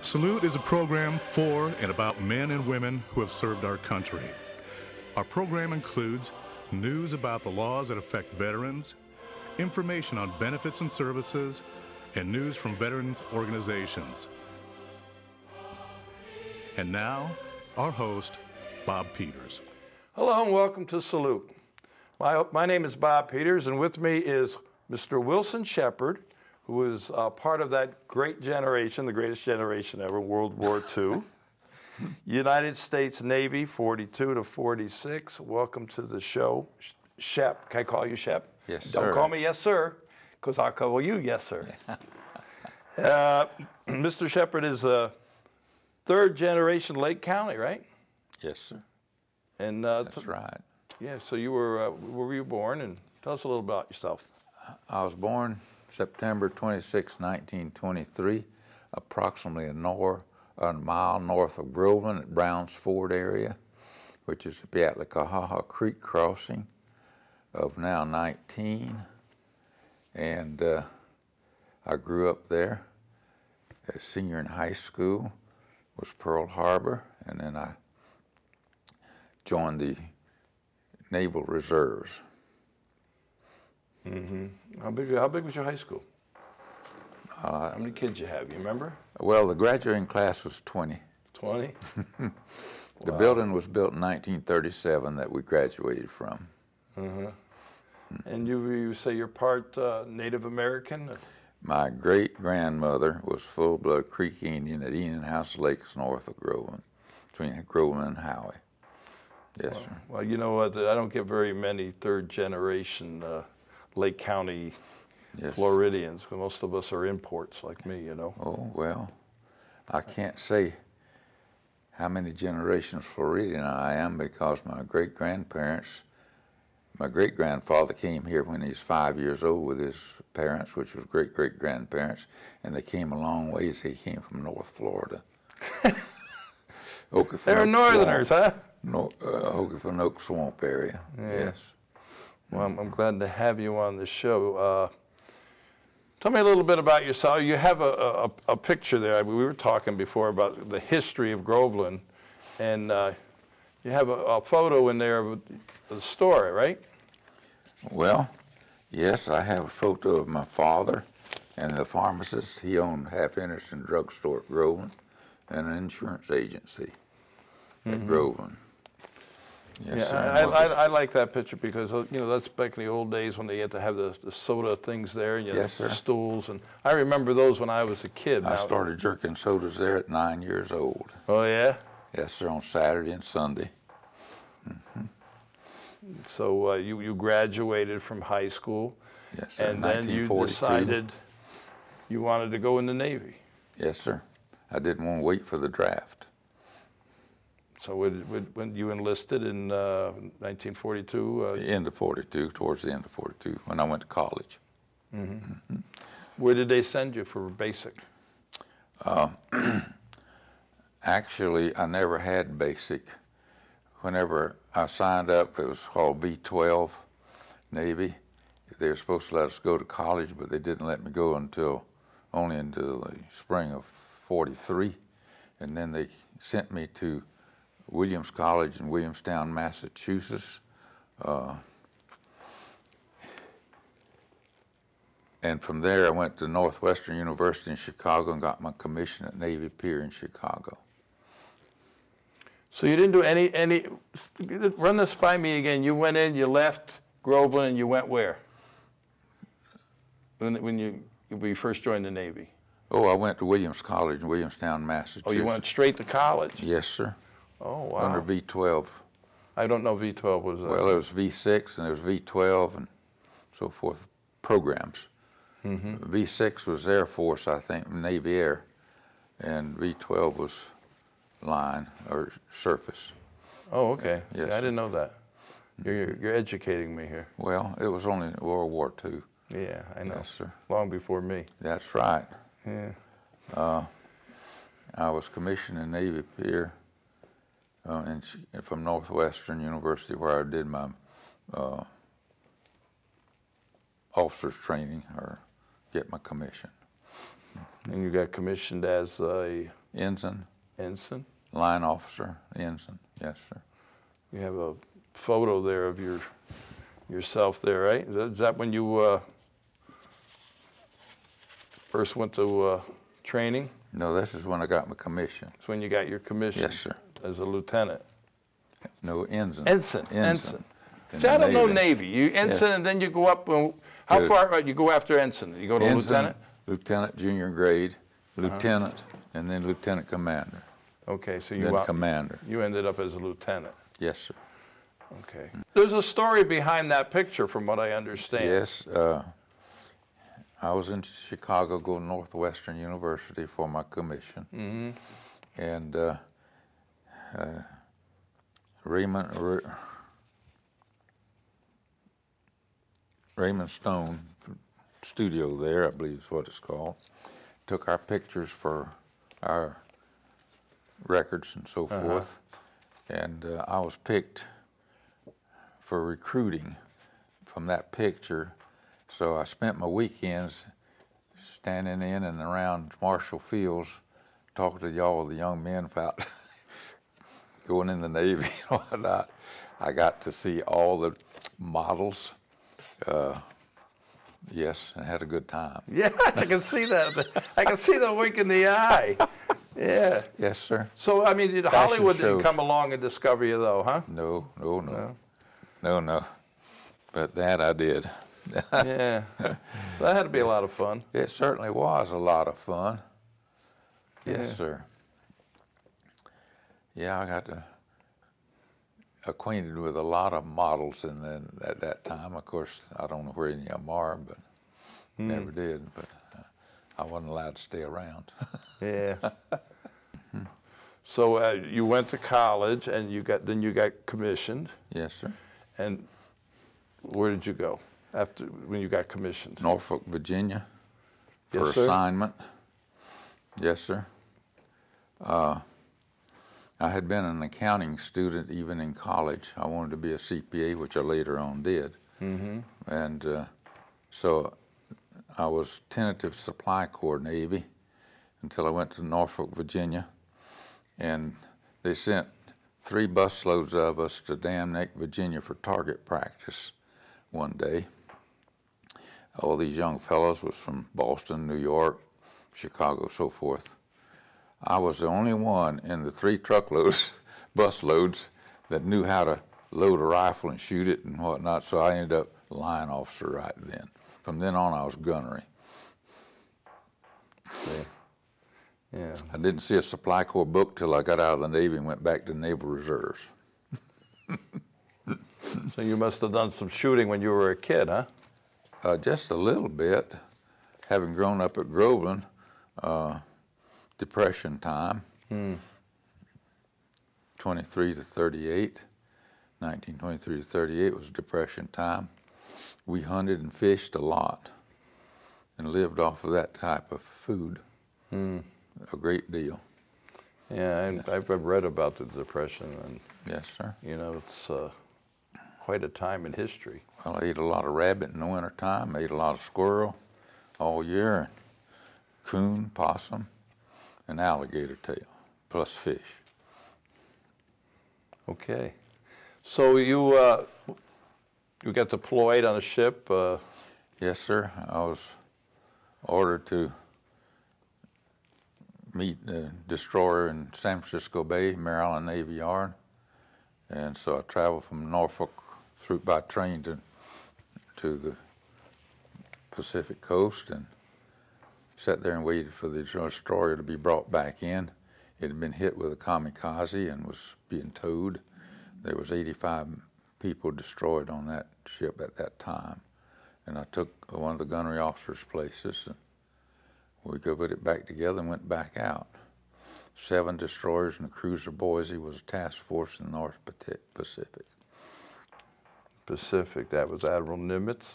Salute is a program for and about men and women who have served our country. Our program includes news about the laws that affect veterans, information on benefits and services, and news from veterans organizations. And now, our host, Bob Peters. Hello and welcome to Salute. My name is Bob Peters, and with me is Mr. Wilson Sheppard, who is part of that great generation, the greatest generation ever, World War II. United States Navy, 42 to 46. Welcome to the show. Shep, can I call you Shep? Yes, sir. Don't call me yes, sir, because I'll call you yes, sir. Mr. Sheppard is a third generation Lake County, right? Yes, sir. And that's right. Yeah, so you were, where were you born? And tell us a little about yourself. I was born September 26, 1923, approximately a mile north of Groveland at Browns Ford area, which is the Piatlicahaha Creek crossing of now 19. And I grew up there. A senior in high school was Pearl Harbor, and then I joined the Naval Reserves. Mm-hmm. How big was your high school? How many kids you have, you remember? Well, the graduating class was 20. 20? The building was built in 1937 that we graduated from. Uh-huh. And you say you're part Native American? My great-grandmother was full-blood Creek Indian at Indian House Lakes north of Groveland, between Groveland and Howey. Yes, sir. Well, you know what? I don't get very many third-generation Lake County Floridians. Most of us are imports like me, you know. Oh, well, I can't say how many generations Floridian I am because my great-grandfather came here when he was 5 years old with his parents, which was great-great-grandparents, and they came a long ways. He came from North Florida. They're Northerners, huh? No, Okefenokee Swamp area, yes. Well, I'm glad to have you on the show. Tell me a little bit about yourself. You have a picture there. We were talking before about the history of Groveland, and you have a photo in there of the story, right? Well, yes, I have a photo of my father and the pharmacist. He owned Half Anderson Drugstore at Groveland and an insurance agency at Groveland. Yes, I like that picture because, you know, that's back in the old days when they had to have the soda things there, and the stools, and I remember those when I was a kid. I started jerking sodas there at 9 years old. Oh, yeah? Yes, sir, on Saturday and Sunday. So you graduated from high school, yes, sir, and then you decided you wanted to go in the Navy. Yes, sir. I didn't want to wait for the draft. So when you enlisted in 1942? The end of 42, towards the end of 42, when I went to college. Where did they send you for basic? Actually, I never had basic. Whenever I signed up, it was called V-12 Navy. They were supposed to let us go to college, but they didn't let me go only until the spring of 43. And then they sent me to Williams College in Williamstown, Massachusetts. And from there, I went to Northwestern University in Chicago and got my commission at Navy Pier in Chicago. So you didn't do any, run this by me again. You went in, you left Groveland, and you went where? When you first joined the Navy? Oh, I went to Williams College in Williamstown, Massachusetts. Oh, you went straight to college? Yes, sir. Oh, wow. Under V-12. I don't know V-12 was... Well, there was V-6 and there was V-12 and so forth, programs. V-6 was Air Force, I think, Navy Air, and V-12 was line or surface. Oh, okay. Yes. See, I didn't know that. You're educating me here. Well, it was only World War II. Yeah, I know. Yes, sir. Long before me. That's right. Yeah. I was commissioned in Navy Pier from Northwestern University, where I did my officer's training or get my commission. And you got commissioned as a Ensign, ensign? line officer, ensign, yes, sir. You have a photo there of yourself there, right? Is that when you first went to training? No, this is when I got my commission. It's when you got your commission? Yes, sir. As a lieutenant? No, ensign. Ensign. In See, the I don't know Navy. Navy. You ensign, Yes. and then you go up. How far you go after ensign? You go to Ensign, lieutenant? lieutenant, junior grade, lieutenant, and then lieutenant commander. Okay, so Then commander. You ended up as a lieutenant. Yes, sir. Okay. There's a story behind that picture, from what I understand. Yes, I was in Chicago, going to Northwestern University for my commission, and Raymond Stone studio there, I believe is what it's called, took our pictures for our records and so forth, and I was picked for recruiting from that picture. So I spent my weekends standing in and around Marshall Fields, talking to all the young men about going in the Navy and whatnot. I got to see all the models. Yes, and had a good time. Yes, I can see that. I can see the wink in the eye. Yeah. Yes, sir. So, I mean, Hollywood didn't come along and discover you, though, huh? No. But that I did. Yeah. So that had to be a lot of fun. It certainly was a lot of fun. Yes, sir. Yeah, I got acquainted with a lot of models, and then at that time, of course, I don't know where any of them are, but never did. But I wasn't allowed to stay around. Yeah. So you went to college, and then you got commissioned. Yes, sir. And where did you go when you got commissioned? Norfolk, Virginia, for Yes, sir. assignment. Yes, sir. I had been an accounting student even in college. I wanted to be a CPA, which I later on did. And so I was tentative supply corps Navy until I went to Norfolk, Virginia. And they sent 3 busloads of us to Dam Neck, Virginia for target practice one day. All these young fellows was from Boston, New York, Chicago, so forth. I was the only one in the 3 truckloads, busloads, that knew how to load a rifle and shoot it and whatnot, so I ended up line officer right then. From then on, I was gunnery. Yeah. I didn't see a supply corps book till I got out of the Navy and went back to Naval Reserves. So you must have done some shooting when you were a kid, huh? Just a little bit. Having grown up at Groveland, Depression time, 23 to 38, 1923 to 38 was Depression time. We hunted and fished a lot and lived off of that type of food a great deal. Yeah, and I've read about the Depression, and Yes, sir. you know, it's quite a time in history. Well, I ate a lot of rabbit in the wintertime, ate a lot of squirrel all year, and coon, possum, and alligator tail, plus fish. Okay. So you got deployed on a ship? Yes, sir. I was ordered to meet the destroyer in San Francisco Bay, Maryland Navy Yard. And so I traveled from Norfolk through by train to the Pacific coast and sat there and waited for the destroyer to be brought back in. It had been hit with a kamikaze and was being towed. There was 85 people destroyed on that ship at that time. And I took one of the gunnery officers' places, and we could put it back together and went back out. 7 destroyers and a cruiser Boise was a task force in the North Pacific. Pacific, that was Admiral Nimitz.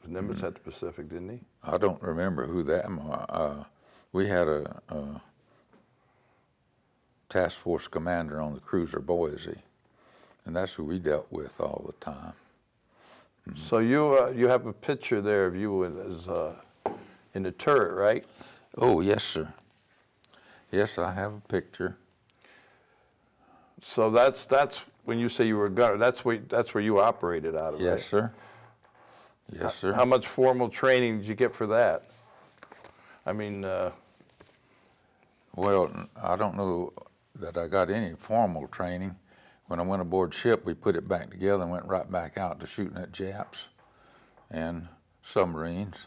Nimitz had the Pacific, didn't he? I don't remember who that. We had a task force commander on the cruiser Boise, and that's who we dealt with all the time. So you have a picture there of you as in the turret, right? Oh, yes, sir. Yes, I have a picture. So that's when you say you were a gunner. That's where you operated out of. Yes, right? sir. Yes, sir. How much formal training did you get for that? I mean, Well, I don't know that I got any formal training. When I went aboard ship, we put it back together and went right back out to shooting at Japs and submarines.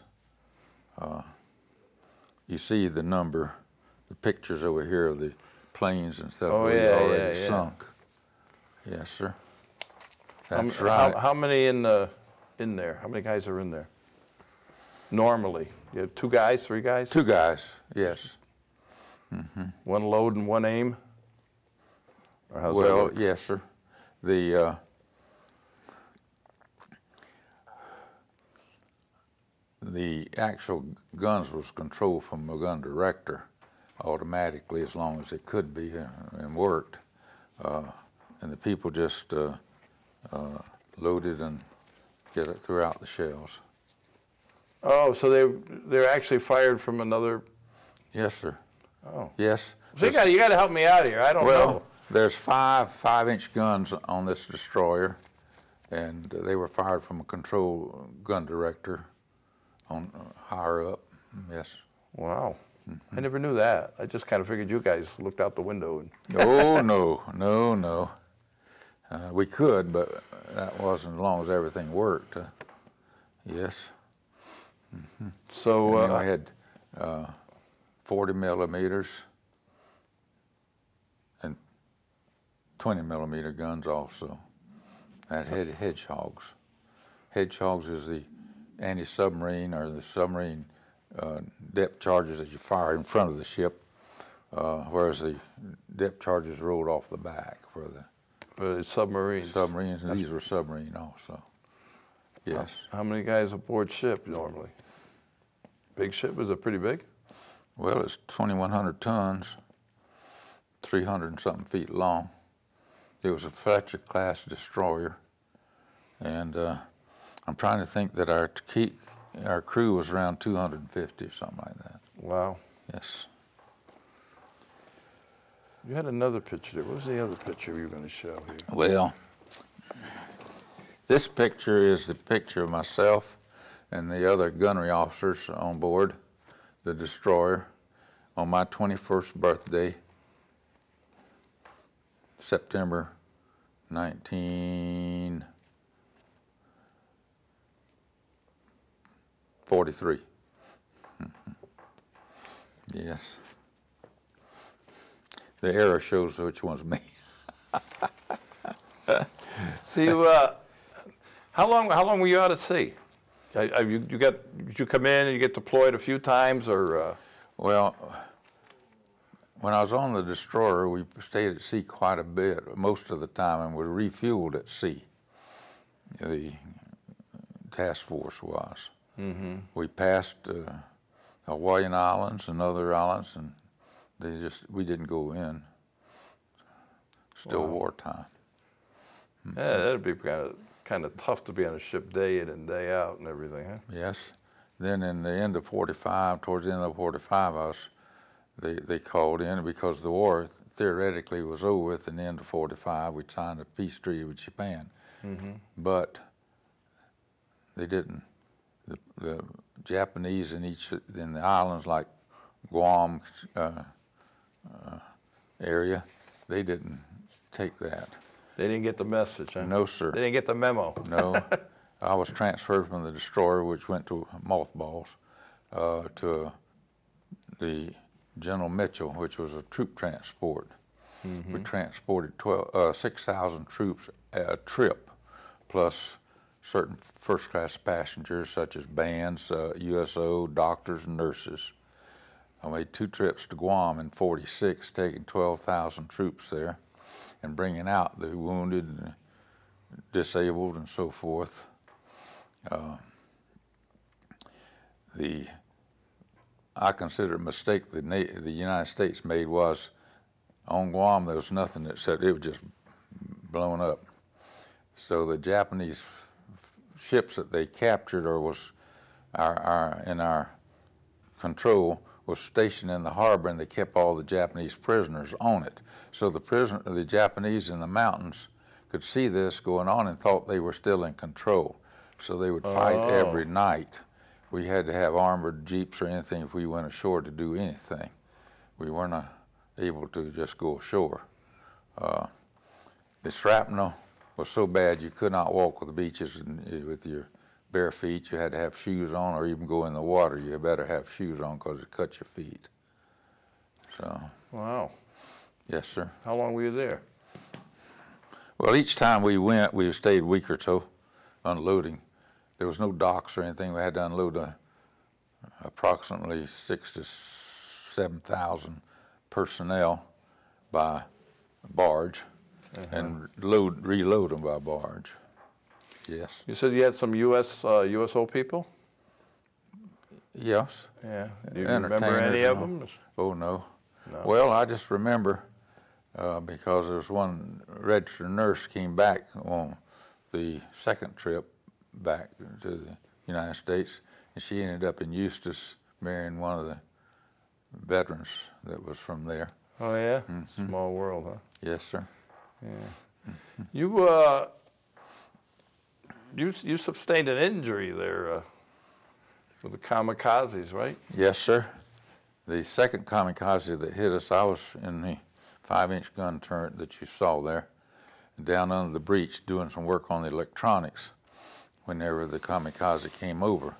You see the number, the pictures over here of the planes and stuff Oh, we yeah, already yeah. sunk. Yes, sir. That's right. how many in there? How many guys are in there? Normally, you have 2 guys, 3 guys? 2 guys, yes. One load and one aim? Or how's that Well, work? yes, sir. The actual guns was controlled from a gun director automatically as long as it could be and worked. And the people just loaded and get it throughout the shells. Oh, so they're actually fired from another. Yes, sir. Oh. Yes. So you got to help me out here. I don't know. Well, there's 5 5-inch guns on this destroyer, and they were fired from a control gun director on higher up. Yes. Wow. I never knew that. I just kind of figured you guys looked out the window. And Oh, no. We could, but that wasn't as long as everything worked. Yes. so And then we had 40 millimeters and 20 millimeter guns also. That had Hedgehogs. Hedgehogs is the anti-submarine or the submarine depth charges that you fire in front of the ship, whereas the depth charges rolled off the back for the submarines. submarines, and these were submarine also. Yes. How many guys aboard ship normally? Big ship? Was it pretty big? Well, it's 2,100 tons, 300 and something feet long. It was a Fletcher class destroyer, and I'm trying to think that our crew was around 250 or something like that. Wow. Yes. You had another picture there. What was the other picture you were going to show here? Well, this picture is the picture of myself and the other gunnery officers on board the destroyer on my 21st birthday, September 1943. Yes. The arrow shows which one's me. See, how long were you out at sea? Did you come in and you get deployed a few times, or? Well, when I was on the destroyer, we stayed at sea quite a bit, most of the time, and were refueled at sea. The task force was. Mm-hmm. We passed Hawaiian Islands and other islands, and we didn't go in. Still wartime. Yeah, that'd be kind of tough to be on a ship day in and day out and everything, huh? Yes. Then in the end of 45, towards the end of 45, they called in because the war theoretically was over with. In the end of 45, we signed a peace treaty with Japan. Mm-hmm. But they didn't. The Japanese in the islands like Guam area, they didn't take that. They didn't get the message, huh? No, sir. They didn't get the memo. No. I was transferred from the destroyer, which went to mothballs, to the General Mitchell, which was a troop transport. Mm-hmm. We transported 6,000 troops a trip, plus certain first-class passengers such as bands, USO, doctors, and nurses. I made 2 trips to Guam in '46, taking 12,000 troops there and bringing out the wounded and disabled and so forth. I consider a mistake the United States made was on Guam there was nothing that said it was just blown up. So the Japanese ships that they captured or was in our control was stationed in the harbor, and they kept all the Japanese prisoners on it. So the Japanese in the mountains could see this going on and thought they were still in control. So they would fight every night. We had to have armored jeeps or anything if we went ashore to do anything. We weren't able to just go ashore. The shrapnel was so bad you could not walk with the beaches with your bare feet. You had to have shoes on, or even go in the water. You better have shoes on because it cut your feet. So. Wow. Yes, sir. How long were you there? Well, each time we went, we stayed a week or so unloading. There was no docks or anything. We had to unload approximately 6,000 to 7,000 personnel by barge and reload them by barge. Yes. You said you had some USO people? Yes. Yeah. Do you remember any of them? Oh, no. Well, I just remember because there was one registered nurse came back on the second trip back to the United States, and she ended up in Eustis marrying one of the veterans that was from there. Oh, yeah? Small world, huh? Yes, sir. Yeah. You sustained an injury there with the kamikazes, right? Yes, sir. The second kamikaze that hit us, I was in the 5-inch gun turret that you saw there, down under the breech doing some work on the electronics whenever the kamikaze came over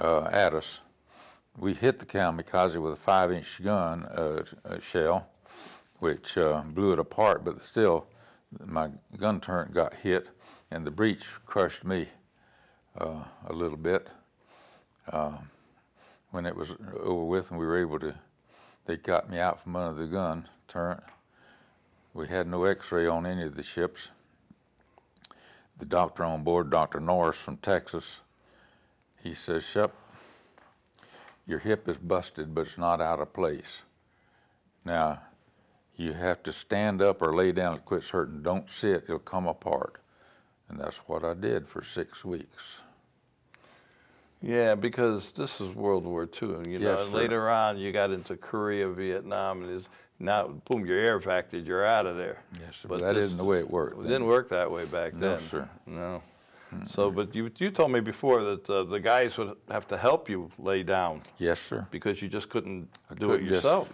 at us. We hit the kamikaze with a 5-inch gun shell, which blew it apart, but still my gun turret got hit and the breech crushed me a little bit. When it was over with and we were able to, they got me out from under the gun turret. We had no x-ray on any of the ships. The doctor on board, Dr. Norris from Texas, he says, "Shep, your hip is busted, but it's not out of place. Now, you have to stand up or lay down, it quits hurting. Don't sit, it'll come apart." And that's what I did for 6 weeks. Yeah, because this is World War II, and you know, Yes, sir. later on you got into Korea, Vietnam, and now, boom, you're air vacuumed, you're out of there. Yes, sir, but that isn't the way it worked. It didn't work that way back then. No, sir. No. So, but you told me before that the guys would have to help you lay down. Yes, sir. Because you just couldn't do it Couldn't yourself.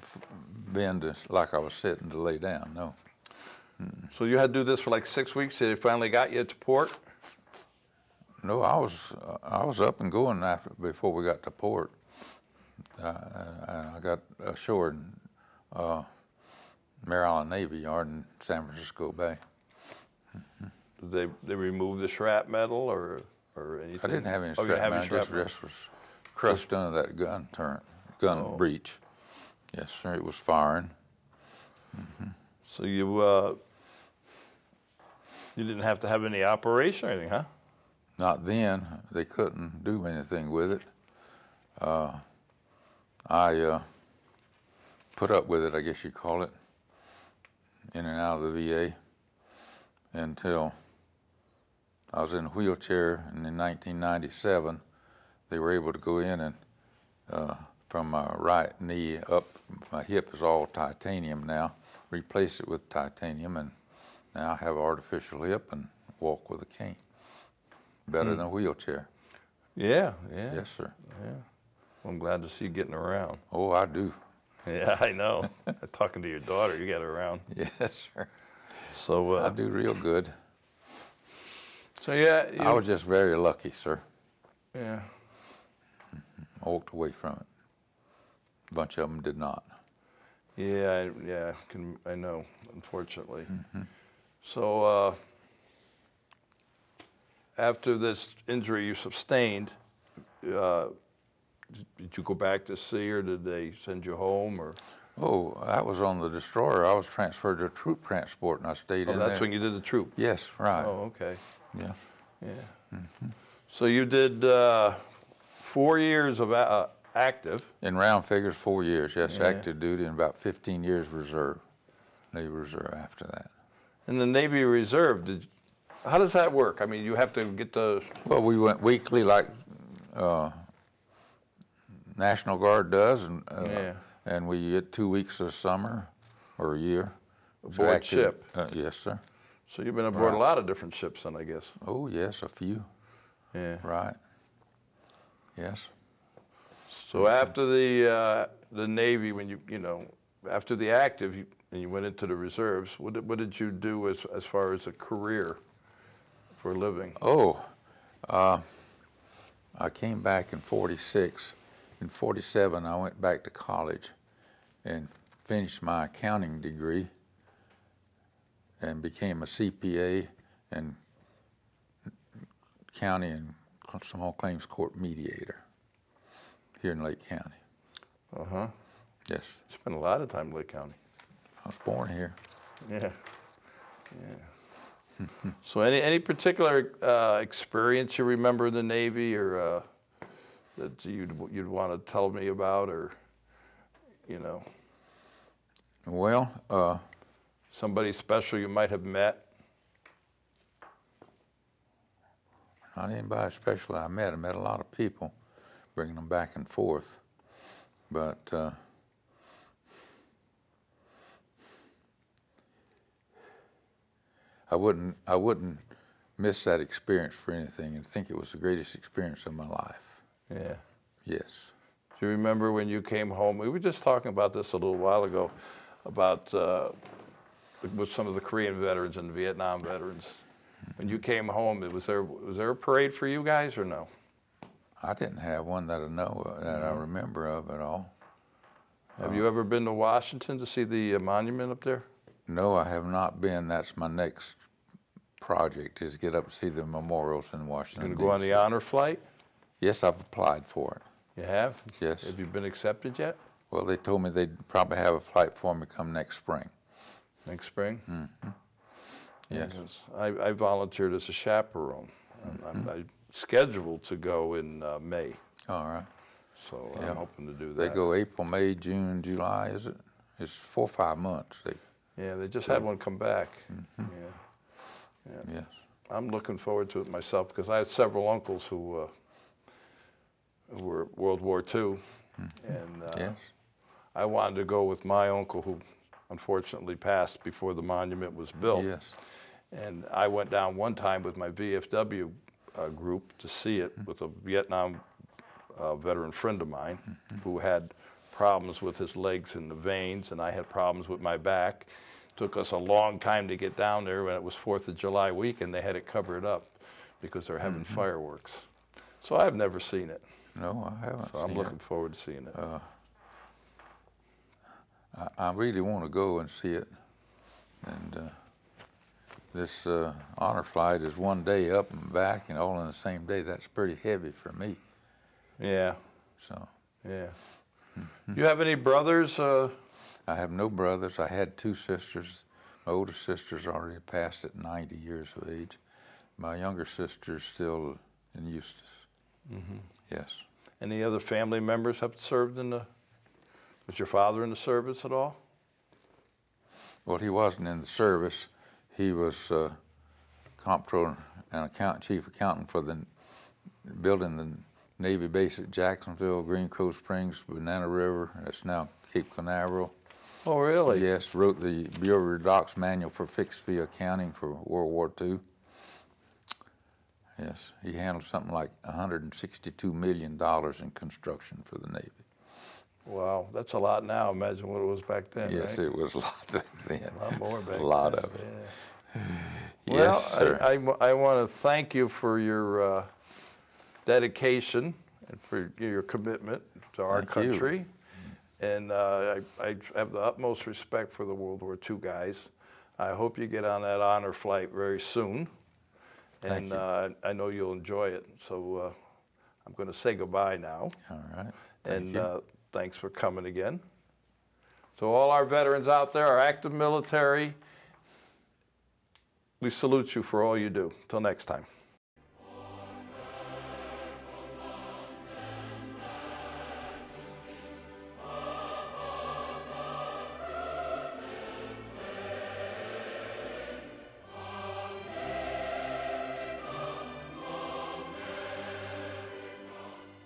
Just bend like I was sitting to lay down, no. So you had to do this for like 6 weeks till they finally got you to port? No, I was up and going before we got to port. I got ashore in Maryland Navy Yard in San Francisco Bay. Did they remove the shrapnel or anything? I didn't have any Oh, you didn't have any shrapnel. Just was crushed under that gun turret, breech. Yes, sir. It was firing. So you didn't have to have any operation or anything, huh? Not then. They couldn't do anything with it. I put up with it, I guess you call it, in and out of the VA until I was in a wheelchair, and in 1997 they were able to go in and from my right knee up, my hip is all titanium now, replace it with titanium, and now I have an artificial hip and walk with a cane. Better than a wheelchair. Yeah, yeah. Yes, sir. Yeah. Well, I'm glad to see you getting around. Oh, I do. Yeah, I know. Talking to your daughter, you get around. Yes, sir. So I do real good. So yeah, I was just very lucky, sir. Yeah. I walked away from it. A bunch of them did not. Yeah, I know, unfortunately. So after this injury you sustained, did you go back to sea, or did they send you home, or? Oh, I was on the destroyer. I was transferred to troop transport, and I stayed in there. That's when you did the troop? Yes, right. Oh, okay. Yeah. Yeah. So you did 4 years of active. In round figures, 4 years, yes, active duty, and about 15 years reserve, Navy Reserve after that. In the Navy Reserve, how does that work? I mean, you have to get the... Well, we went weekly like National Guard does, Yeah. and we get 2 weeks of summer or a year. Aboard ship. Yes, sir. So you've been aboard a lot of different ships then, I guess. Oh, yes, a few. Yeah. Right. Yes. So after the Navy, when after the active, and you went into the reserves, what did you do as far as a career for a living? Oh, I came back in '46. In '47, I went back to college and finished my accounting degree and became a CPA and county and small claims court mediator here in Lake County. Uh-huh. Yes. Spent a lot of time in Lake County. I was born here. Yeah. Yeah. So any particular experience you remember in the Navy or that you'd want to tell me about, or, Well, somebody special you might have met? not anybody special I met. I met a lot of people, bringing them back and forth. But I wouldn't miss that experience for anything, and think it was the greatest experience of my life. Yeah. Yes. Do you remember when you came home? We were just talking about this a little while ago, about with some of the Korean veterans and the Vietnam veterans. When you came home, was there a parade for you guys or no? I didn't have one that I remember of at all. Have you ever been to Washington to see the monument up there? No, I have not been. That's my next project, is get up and see the memorials in Washington. Going to go on the honor flight? Yes, I've applied for it. You have? Yes. Have you been accepted yet? Well, they told me they'd probably have a flight for me come next spring. Next spring? Mm-hmm. Yes. I volunteered as a chaperone. I'm scheduled to go in May. All right. So Yeah. I'm hoping to do that. They go April, May, June, July, is it? It's 4 or 5 months. Yeah, they just had one come back. Mm-hmm. Yeah. Yes. I'm looking forward to it myself because I had several uncles who were World War II, and Yes. I wanted to go with my uncle who unfortunately passed before the monument was built. Yes. And I went down one time with my VFW group to see it with a Vietnam veteran friend of mine who had problems with his legs and the veins, and I had problems with my back. Took us a long time to get down there. When it was 4th of July week, and they had it covered up because they're having fireworks. So I've never seen it. No, I haven't. So I'm looking forward to seeing it. I really want to go and see it. And this honor flight is 1 day up and back, and all in the same day. That's pretty heavy for me. Yeah. So. Yeah. You have any brothers? I have no brothers. I had 2 sisters. My older sister's already passed at 90 years of age. My younger sister's still in Eustis. Yes. Any other family members have served in the? Was your father in the service at all? Well, he wasn't in the service. He was comptroller and chief accountant for building the Navy base at Jacksonville, Green Cove Springs, Banana River. That's now Cape Canaveral. Oh, really? Yes, wrote the Bureau of Docks Manual for fixed fee accounting for World War II. Yes, he handled something like $162 million in construction for the Navy. Wow, that's a lot now. Imagine what it was back then. Yes, right? it was a lot back then. A lot more back then. A lot of it. Yeah. Yes, well, sir. I want to thank you for your dedication and for your commitment to our Thank you. country. And I have the utmost respect for the World War II guys. I hope you get on that honor flight very soon. Thank And you. I know you'll enjoy it. So I'm going to say goodbye now. All right. Thank And you. thanks for coming again. To all our veterans out there, our active military, we salute you for all you do. Till next time.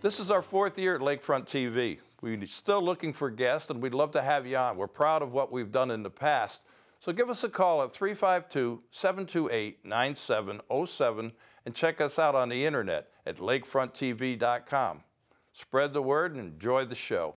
This is our 4th year at Lakefront TV. We're still looking for guests, and we'd love to have you on. We're proud of what we've done in the past. So give us a call at 352-728-9707 and check us out on the internet at lakefronttv.com. Spread the word and enjoy the show.